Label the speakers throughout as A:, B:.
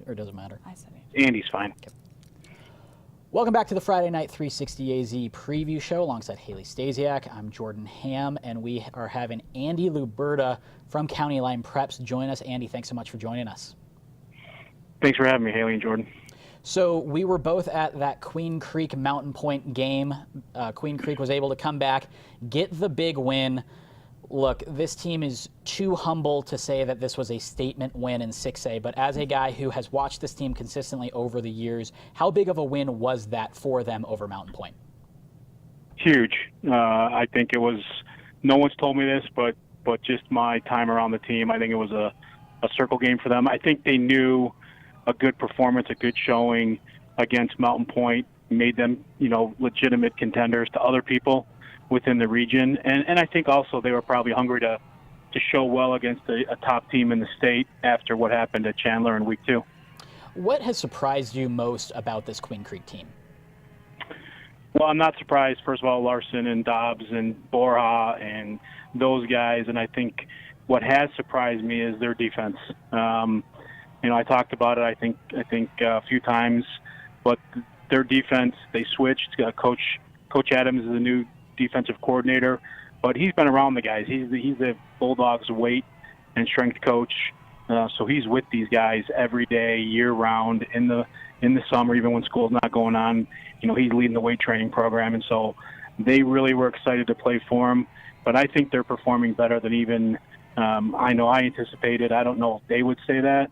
A: or does it matter?
B: I said Andy.
C: Andy's fine.
A: Okay. Welcome back to the Friday Night 360 AZ preview show alongside Haley Stasiak. I'm Jordan Ham, and we are having Andy Luberda from County Line Preps join us. Andy, thanks so much for joining us.
C: Thanks for having me, Haley and Jordan.
A: So we were both at that Queen Creek Mountain Point game. Queen Creek was able to come back, get the big win. Look, this team is too humble to say that this was a statement win in 6A, but as a guy who has watched this team consistently over the years, how big of a win was that for them over Mountain Point?
C: Huge. I think it was, no one's told me this, but just my time around the team, I think it was a circle game for them. I think they knew a good performance, a good showing against Mountain Point made them, legitimate contenders to other people within the region. And I think also they were probably hungry to show well against a top team in the state after what happened at Chandler in week 2.
A: What has surprised you most about this Queen Creek team?
C: Well, I'm not surprised. First of all, Larson and Dobbs and Borja and those guys. And I think what has surprised me is their defense. I talked about it, I think a few times, but their defense, they switched. Coach Adams is the new defensive coordinator, but he's been around the guys. He's the Bulldogs weight and strength coach, so he's with these guys every day, year round, in the summer, even when school's not going on. He's leading the weight training program, and so they really were excited to play for him. But I think they're performing better than even I anticipated. I don't know if they would say that,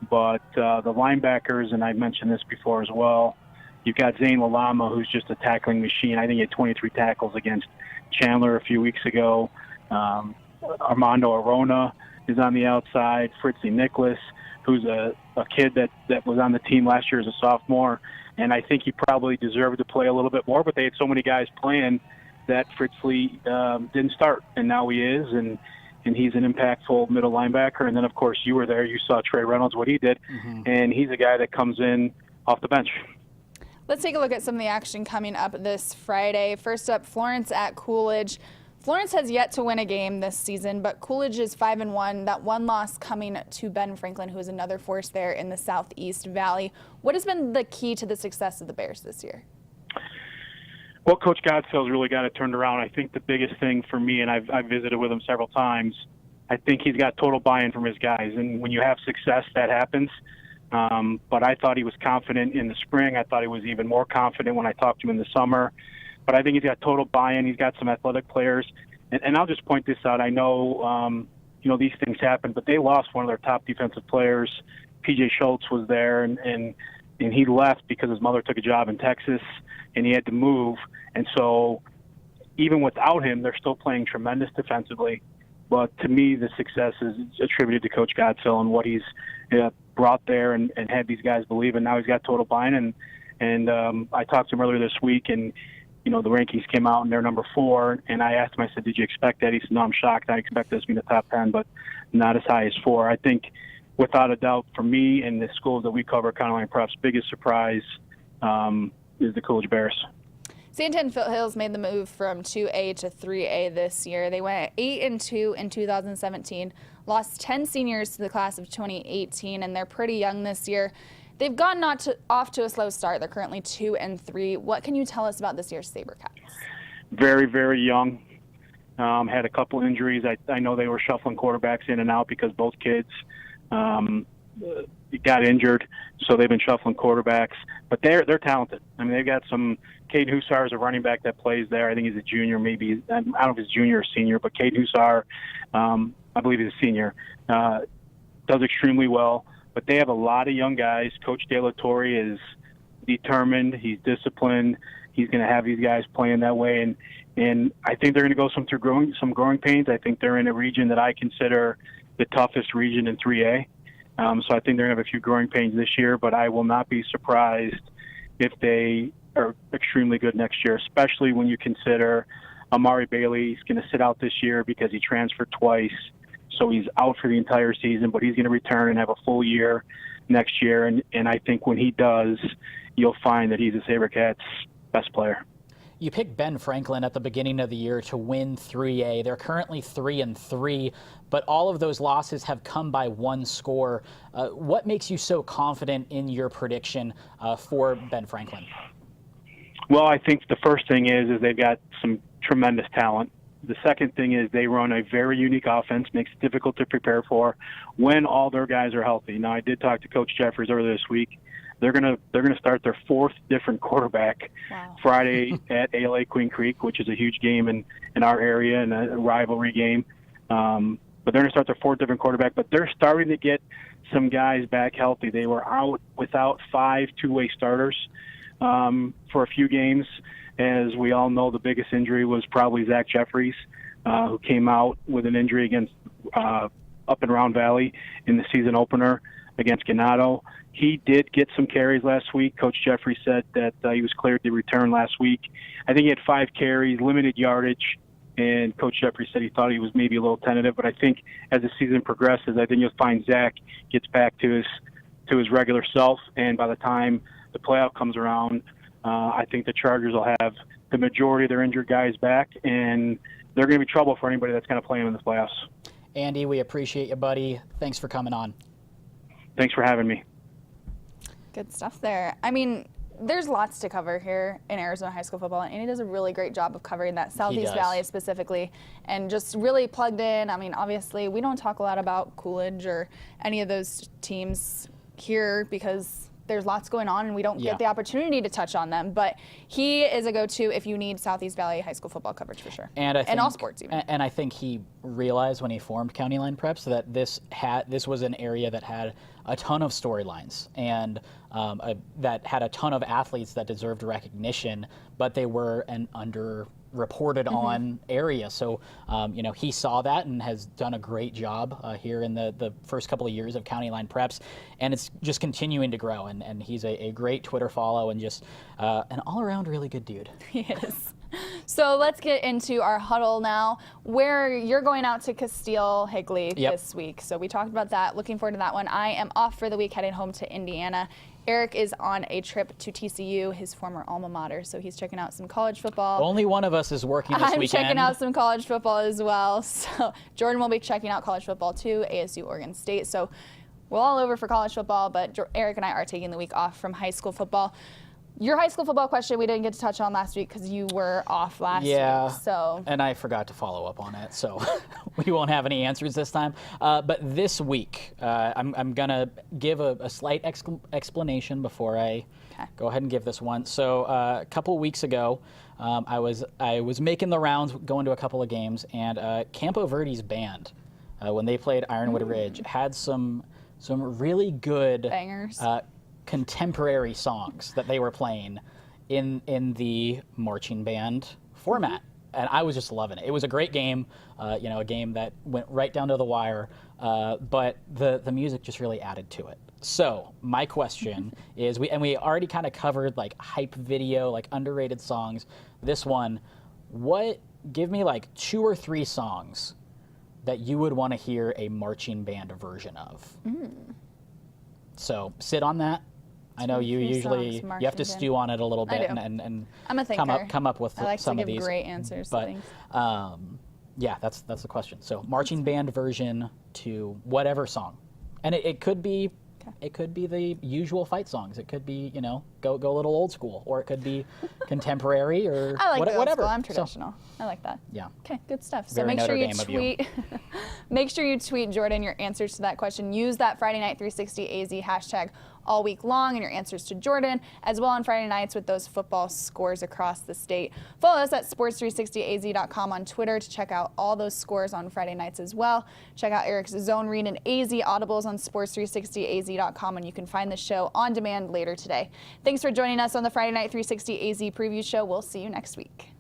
C: but the linebackers, and I've mentioned this before as well, you've got Zane Lalama, who's just a tackling machine. I think he had 23 tackles against Chandler a few weeks ago. Armando Arona is on the outside. Fritzy Nicholas, who's a kid that was on the team last year as a sophomore. And I think he probably deserved to play a little bit more, but they had so many guys playing that Fritzley didn't start. And now he is, and he's an impactful middle linebacker. And then, of course, you were there. You saw Trey Reynolds, what he did. Mm-hmm. And he's a guy that comes in off the bench.
B: Let's take a look at some of the action coming up this Friday. First up, Florence at Coolidge. Florence has yet to win a game this season, but Coolidge is 5-1. That one loss coming to Ben Franklin, who is another force there in the Southeast Valley. What has been the key to the success of the Bears this year?
C: Well, Coach Godsell's really got it turned around. I think the biggest thing for me, and I've visited with him several times, I think he's got total buy-in from his guys. And when you have success, that happens. But I thought he was confident in the spring. I thought he was even more confident when I talked to him in the summer. But I think he's got total buy-in. He's got some athletic players. And I'll just point this out. I know, these things happen, but they lost one of their top defensive players. P.J. Schultz was there, and he left because his mother took a job in Texas, and he had to move. And so even without him, they're still playing tremendous defensively. But to me, the success is attributed to Coach Godsell and what he's brought there and had these guys believe. And now he's got total buy-in. And I talked to him earlier this week, and the rankings came out, and they're number 4. And I asked him, I said, did you expect that? He said, no, I'm shocked. I expect this to be in the top 10, but not as high as 4. I think, without a doubt, for me and the schools that we cover, County Line Preps, biggest surprise is the Coolidge Bears.
B: Santan Foothills made the move from 2A to 3A this year. They went 8-2 in 2017, lost 10 seniors to the class of 2018, and they're pretty young this year. They've gotten off to a slow start. They're currently 2-3. What can you tell us about this year's SaberCats?
C: Very, very young. Had a couple injuries. I know they were shuffling quarterbacks in and out because both kids got injured, so they've been shuffling quarterbacks. But they're talented. I mean, they've got some. Cade Hussar is a running back that plays there. I think he's a junior, maybe. I don't know if he's junior or senior, but Cade Hussar, I believe he's a senior, does extremely well. But they have a lot of young guys. Coach De La Torre is determined. He's disciplined. He's going to have these guys playing that way. And I think they're going to go through some growing pains. I think they're in a region that I consider the toughest region in 3A. So I think they're going to have a few growing pains this year, but I will not be surprised if they are extremely good next year, especially when you consider Amari Bailey is going to sit out this year because he transferred twice. So he's out for the entire season, but he's going to return and have a full year next year. And I think when he does, you'll find that he's a SaberCats best player.
A: You picked Ben Franklin at the beginning of the year to win 3A. They're currently 3-3, but all of those losses have come by one score. What makes you so confident in your prediction for Ben Franklin?
C: Well, I think the first thing is they've got some tremendous talent. The second thing is they run a very unique offense, makes it difficult to prepare for when all their guys are healthy. Now, I did talk to Coach Jeffries earlier this week. They're gonna start their fourth different quarterback Friday at ALA Queen Creek, which is a huge game in our area and a rivalry game. But they're gonna start their fourth different quarterback. But they're starting to get some guys back healthy. They were out without 5 two-way starters for a few games. As we all know, the biggest injury was probably Zach Jeffries, who came out with an injury against up in Round Valley in the season opener against Ganado. He did get some carries last week. Coach Jeffries said that he was cleared to return last week. I think he had 5 carries, limited yardage, and Coach Jeffries said he thought he was maybe a little tentative. But I think as the season progresses, I think you'll find Zach gets back to his regular self, and by the time the playoff comes around, I think the Chargers will have the majority of their injured guys back, and they're going to be trouble for anybody that's going to play them in the playoffs.
A: Andy, we appreciate you, buddy. Thanks for coming on.
C: Thanks for having me.
B: Good stuff there. I mean, there's lots to cover here in Arizona high school football, and he does a really great job of covering that Southeast Valley specifically, and just really plugged in. I mean, obviously, we don't talk a lot about Coolidge or any of those teams here because there's lots going on and we don't get the opportunity to touch on them. But he is a go-to if you need Southeast Valley high school football coverage for sure.
A: And
B: all sports even.
A: And I think he realized when he formed County Line Preps that this was an area that had a ton of storylines and that had a ton of athletes that deserved recognition, but they were an underreported on area. So, he saw that and has done a great job here in the first couple of years of County Line Preps, and it's just continuing to grow. And he's a great Twitter follow and just an all-around really good dude.
B: He is. So let's get into our huddle now, where you're going out to Castile Higley this week. So we talked about that. Looking forward to that one. I am off for the week, heading home to Indiana. Eric is on a trip to TCU, his former alma mater, so he's checking out some college football.
A: Only one of us is working this weekend.
B: I'm checking out some college football as well. So Jordan will be checking out college football too, ASU, Oregon State. So we're all over for college football, but Eric and I are taking the week off from high school football. Your high school football question we didn't get to touch on last week because you were off last week. So.
A: And I forgot to follow up on it, so we won't have any answers this time. But this week, I'm going to give a slight explanation before I go ahead and give this one. So a couple weeks ago, I was making the rounds, going to a couple of games, and Campo Verde's band, when they played Ironwood Ridge, had some really good
B: bangers.
A: Contemporary songs that they were playing in the marching band format, and I was just loving it. It was a great game, a game that went right down to the wire, but the music just really added to it. So my question is, we already kind of covered like hype video, like underrated songs. This one, give me like 2 or 3 songs that you would want to hear a marching band version of. So sit on that. I know you usually you have to stew on it a little bit and
B: I'm a thinker.
A: come up with some of these.
B: I like to give great answers to things.
A: Yeah, that's the question. So marching band version to whatever song, and it could be the usual fight songs. It could be go a little old school, or it could be contemporary or
B: I like
A: whatever.
B: Old school. I'm traditional. I like that.
A: Yeah.
B: Okay, good stuff. So
A: Very
B: make sure
A: Notre
B: you
A: Dame of
B: tweet. Make sure you tweet Jordan your answers to that question. Use that Friday Night 360 AZ hashtag all week long and your answers to Jordan, as well on Friday nights with those football scores across the state. Follow us at sports360az.com on Twitter to check out all those scores on Friday nights as well. Check out Eric's Zone Read and AZ Audibles on sports360az.com, and you can find the show on demand later today. Thanks for joining us on the Friday Night 360 AZ preview show. We'll see you next week.